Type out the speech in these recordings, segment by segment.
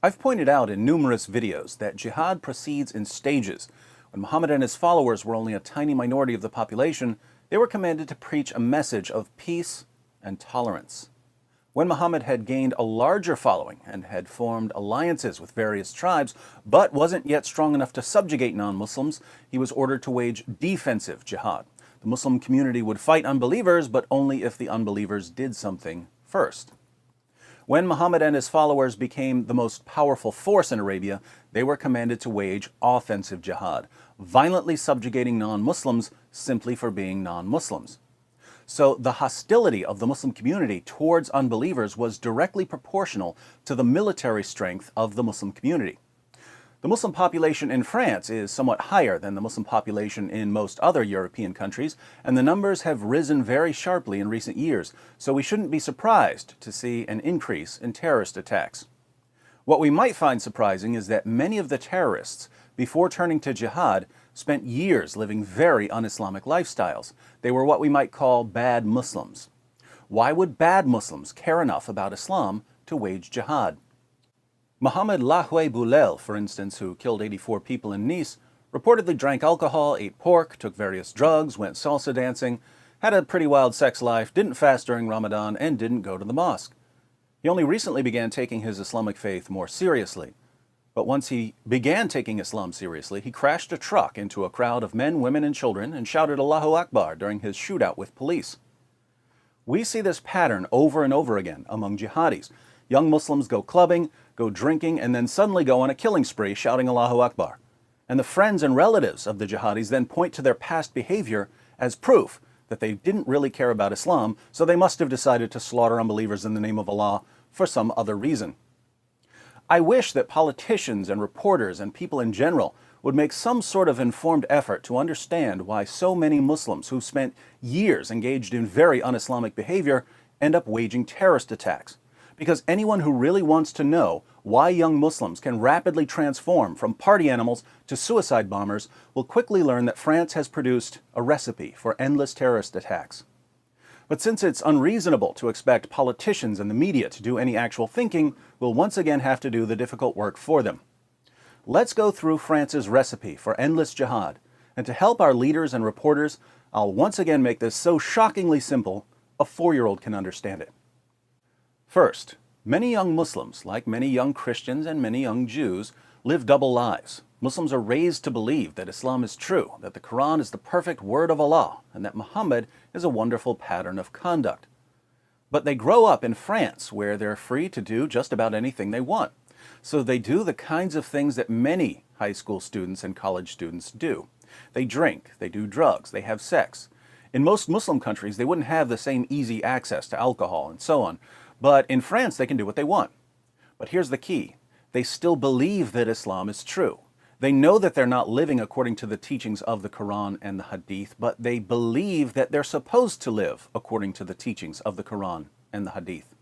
I've pointed out in numerous videos that jihad proceeds in stages. When Muhammad and his followers were only a tiny minority of the population, they were commanded to preach a message of peace and tolerance. When Muhammad had gained a larger following and had formed alliances with various tribes, but wasn't yet strong enough to subjugate non-Muslims, he was ordered to wage defensive jihad. The Muslim community would fight unbelievers, but only if the unbelievers did something first. When Muhammad and his followers became the most powerful force in Arabia, they were commanded to wage offensive jihad, violently subjugating non-Muslims simply for being non-Muslims. So the hostility of the Muslim community towards unbelievers was directly proportional to the military strength of the Muslim community. The Muslim population in France is somewhat higher than the Muslim population in most other European countries, and the numbers have risen very sharply in recent years, so we shouldn't be surprised to see an increase in terrorist attacks. What we might find surprising is that many of the terrorists, before turning to jihad, spent years living very un-Islamic lifestyles. They were what we might call bad Muslims. Why would bad Muslims care enough about Islam to wage jihad? Mohamed Lahouay Boulel, for instance, who killed 84 people in Nice, reportedly drank alcohol, ate pork, took various drugs, went salsa dancing, had a pretty wild sex life, didn't fast during Ramadan, and didn't go to the mosque. He only recently began taking his Islamic faith more seriously. But once he began taking Islam seriously, he crashed a truck into a crowd of men, women, and children and shouted Allahu Akbar during his shootout with police. We see this pattern over and over again among jihadis. Young Muslims go clubbing, go drinking, and then suddenly go on a killing spree shouting Allahu Akbar. And the friends and relatives of the jihadis then point to their past behavior as proof that they didn't really care about Islam, so they must have decided to slaughter unbelievers in the name of Allah for some other reason. I wish that politicians and reporters and people in general would make some sort of informed effort to understand why so many Muslims who've spent years engaged in very un-Islamic behavior end up waging terrorist attacks. Because anyone who really wants to know why young Muslims can rapidly transform from party animals to suicide bombers will quickly learn that France has produced a recipe for endless terrorist attacks. But since it's unreasonable to expect politicians and the media to do any actual thinking, we'll once again have to do the difficult work for them. Let's go through France's recipe for endless jihad, and to help our leaders and reporters, I'll once again make this so shockingly simple, a 4-year-old can understand it. First, many young Muslims, like many young Christians and many young Jews, live double lives. Muslims are raised to believe that Islam is true, that the Quran is the perfect word of Allah, and that Muhammad is a wonderful pattern of conduct. But they grow up in France, where they're free to do just about anything they want. So they do the kinds of things that many high school students and college students do. They drink, they do drugs, they have sex. In most Muslim countries, they wouldn't have the same easy access to alcohol and so on. But in France, they can do what they want. But here's the key. They still believe that Islam is true. They know that they're not living according to the teachings of the Quran and the Hadith, but they believe that they're supposed to live according to the teachings of the Quran and the Hadith.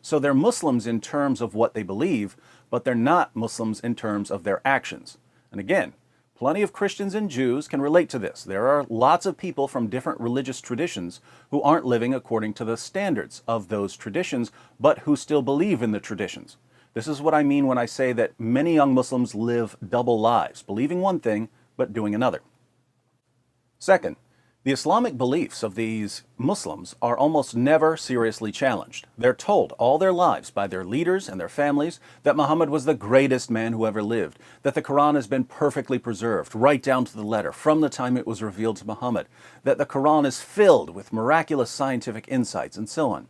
So they're Muslims in terms of what they believe, but they're not Muslims in terms of their actions. And again, plenty of Christians and Jews can relate to this. There are lots of people from different religious traditions who aren't living according to the standards of those traditions, but who still believe in the traditions. This is what I mean when I say that many young Muslims live double lives, believing one thing, but doing another. Second, the Islamic beliefs of these Muslims are almost never seriously challenged. They're told all their lives by their leaders and their families that Muhammad was the greatest man who ever lived, that the Quran has been perfectly preserved, right down to the letter, from the time it was revealed to Muhammad, that the Quran is filled with miraculous scientific insights, and so on.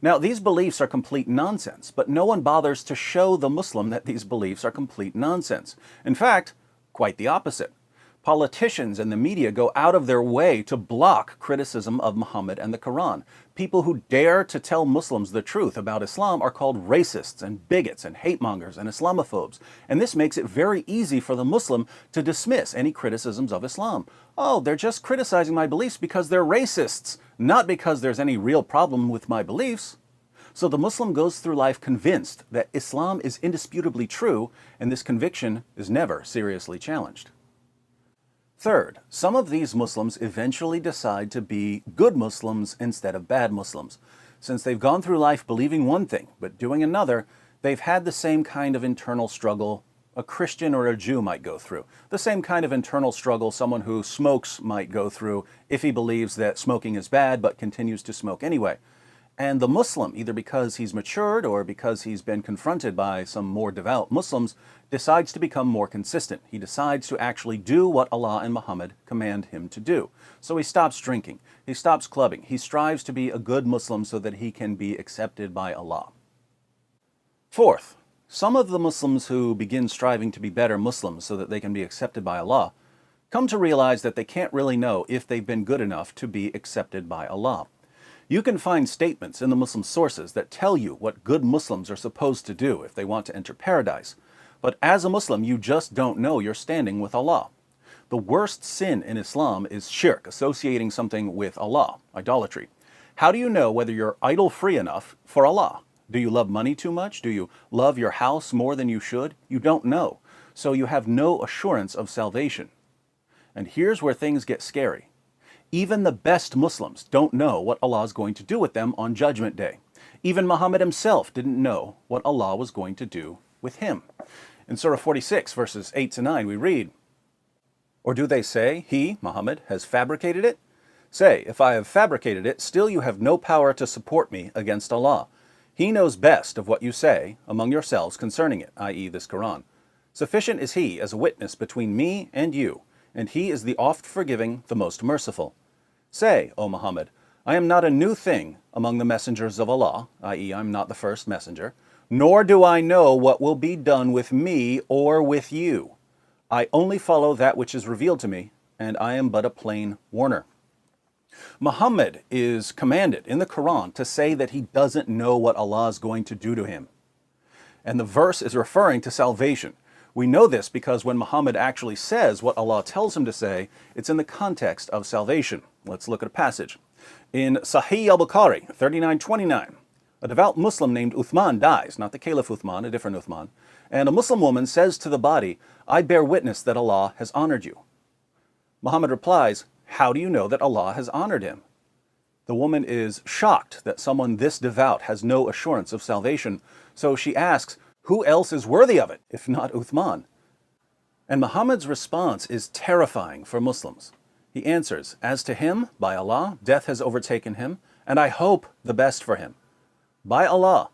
Now, these beliefs are complete nonsense, but no one bothers to show the Muslim that these beliefs are complete nonsense. In fact, quite the opposite. Politicians and the media go out of their way to block criticism of Muhammad and the Quran. People who dare to tell Muslims the truth about Islam are called racists and bigots and hate mongers and Islamophobes. And this makes it very easy for the Muslim to dismiss any criticisms of Islam. Oh, they're just criticizing my beliefs because they're racists, not because there's any real problem with my beliefs. So the Muslim goes through life convinced that Islam is indisputably true, and this conviction is never seriously challenged. Third, some of these Muslims eventually decide to be good Muslims instead of bad Muslims. Since they've gone through life believing one thing but doing another, They've had the same kind of internal struggle a Christian or a Jew might go through. The same kind of internal struggle someone who smokes might go through if he believes that smoking is bad but continues to smoke anyway. And the Muslim, either because he's matured or because he's been confronted by some more devout Muslims, decides to become more consistent. He decides to actually do what Allah and Muhammad command him to do. So he stops drinking, he stops clubbing, he strives to be a good Muslim so that he can be accepted by Allah. Fourth, some of the Muslims who begin striving to be better Muslims so that they can be accepted by Allah come to realize that they can't really know if they've been good enough to be accepted by Allah. You can find statements in the Muslim sources that tell you what good Muslims are supposed to do if they want to enter paradise. But as a Muslim, you just don't know your standing with Allah. The worst sin in Islam is shirk, associating something with Allah, idolatry. How do you know whether you're idol-free enough for Allah? Do you love money too much? Do you love your house more than you should? You don't know. So you have no assurance of salvation. And here's where things get scary. Even the best Muslims don't know what Allah is going to do with them on Judgment Day. Even Muhammad himself didn't know what Allah was going to do with him. In Surah 46, verses 8 to 9, we read, "Or do they say, he, Muhammad, has fabricated it? Say, if I have fabricated it, still you have no power to support me against Allah. He knows best of what you say among yourselves concerning it," i.e. this Quran. "Sufficient is He as a witness between me and you, and He is the oft-forgiving, the most merciful. Say, O Muhammad, I am not a new thing among the messengers of Allah," i.e. I'm not the first messenger, "nor do I know what will be done with me or with you. I only follow that which is revealed to me, and I am but a plain warner." Muhammad is commanded in the Quran to say that he doesn't know what Allah is going to do to him. And the verse is referring to salvation. We know this because when Muhammad actually says what Allah tells him to say, it's in the context of salvation. Let's look at a passage. In Sahih al-Bukhari, 3929, a devout Muslim named Uthman dies, not the Caliph Uthman, a different Uthman, and a Muslim woman says to the body, "I bear witness that Allah has honored you." Muhammad replies, "How do you know that Allah has honored him?" The woman is shocked that someone this devout has no assurance of salvation, so she asks, who else is worthy of it, if not Uthman? And Muhammad's response is terrifying for Muslims. He answers, "As to him, by Allah, death has overtaken him, and I hope the best for him. By Allah,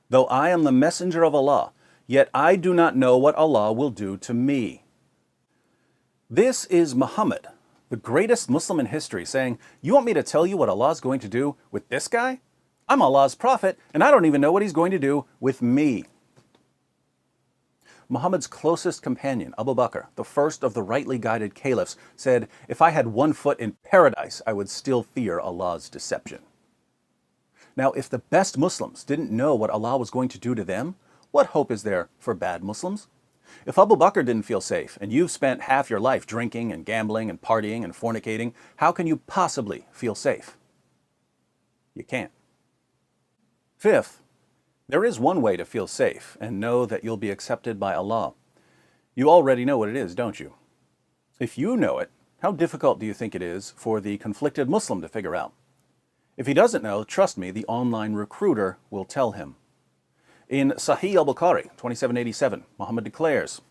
though I am the messenger of Allah, yet I do not know what Allah will do to me." This is Muhammad, the greatest Muslim in history, saying, "You want me to tell you what Allah is going to do with this guy? I'm Allah's prophet, and I don't even know what He's going to do with me." Muhammad's closest companion, Abu Bakr, the first of the rightly guided caliphs, said, "If I had one foot in paradise, I would still fear Allah's deception." Now, if the best Muslims didn't know what Allah was going to do to them, what hope is there for bad Muslims? If Abu Bakr didn't feel safe, and you've spent half your life drinking and gambling and partying and fornicating, how can you possibly feel safe? You can't. Fifth, there is one way to feel safe and know that you'll be accepted by Allah. You already know what it is, don't you? If you know it, how difficult do you think it is for the conflicted Muslim to figure out? If he doesn't know, trust me, the online recruiter will tell him. In Sahih al-Bukhari, 2787, Muhammad declares,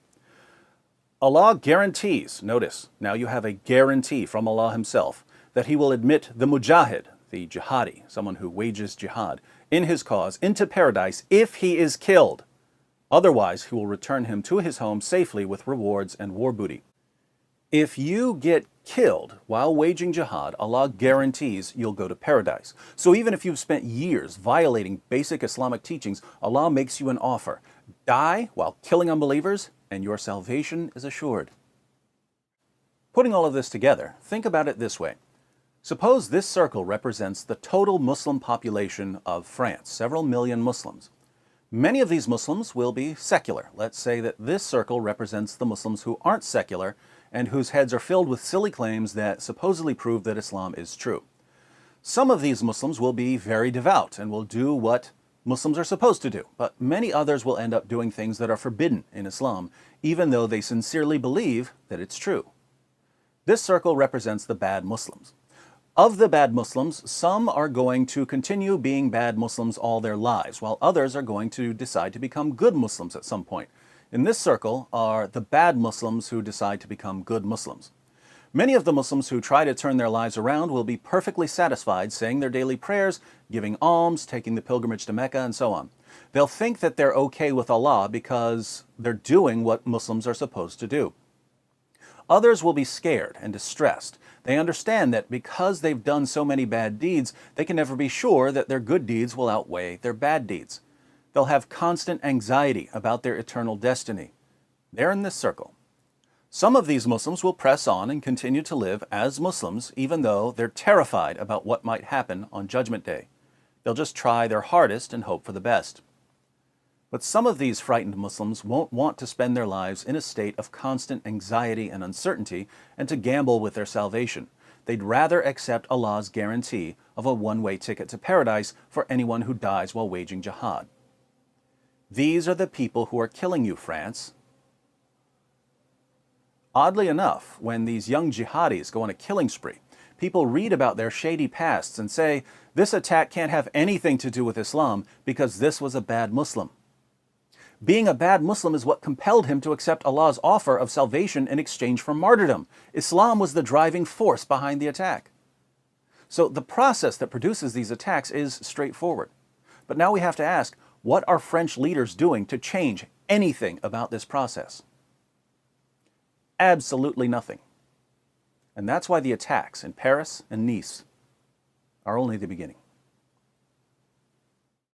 Allah guarantees, notice, now you have a guarantee from Allah Himself, that He will admit the mujahid, the jihadi, someone who wages jihad, in his cause, into paradise if he is killed. Otherwise, He will return him to his home safely with rewards and war booty. If you get killed while waging jihad, Allah guarantees you'll go to paradise. So even if you've spent years violating basic Islamic teachings, Allah makes you an offer. Die while killing unbelievers, and your salvation is assured. Putting all of this together, think about it this way. Suppose this circle represents the total Muslim population of France, several million Muslims. Many of these Muslims will be secular. Let's say that this circle represents the Muslims who aren't secular and whose heads are filled with silly claims that supposedly prove that Islam is true. Some of these Muslims will be very devout and will do what Muslims are supposed to do, but many others will end up doing things that are forbidden in Islam, even though they sincerely believe that it's true. This circle represents the bad Muslims. Of the bad Muslims, some are going to continue being bad Muslims all their lives, while others are going to decide to become good Muslims at some point. In this circle are the bad Muslims who decide to become good Muslims. Many of the Muslims who try to turn their lives around will be perfectly satisfied saying their daily prayers, giving alms, taking the pilgrimage to Mecca, and so on. They'll think that they're okay with Allah because they're doing what Muslims are supposed to do. Others will be scared and distressed. They understand that because they've done so many bad deeds, they can never be sure that their good deeds will outweigh their bad deeds. They'll have constant anxiety about their eternal destiny. They're in this circle. Some of these Muslims will press on and continue to live as Muslims even though they're terrified about what might happen on Judgment Day. They'll just try their hardest and hope for the best. But some of these frightened Muslims won't want to spend their lives in a state of constant anxiety and uncertainty and to gamble with their salvation. They'd rather accept Allah's guarantee of a one-way ticket to paradise for anyone who dies while waging jihad. These are the people who are killing you, France. Oddly enough, when these young jihadis go on a killing spree, people read about their shady pasts and say, this attack can't have anything to do with Islam because this was a bad Muslim. Being a bad Muslim is what compelled him to accept Allah's offer of salvation in exchange for martyrdom. Islam was the driving force behind the attack. So the process that produces these attacks is straightforward. But now we have to ask, what are French leaders doing to change anything about this process? Absolutely nothing. And that's why the attacks in Paris and Nice are only the beginning.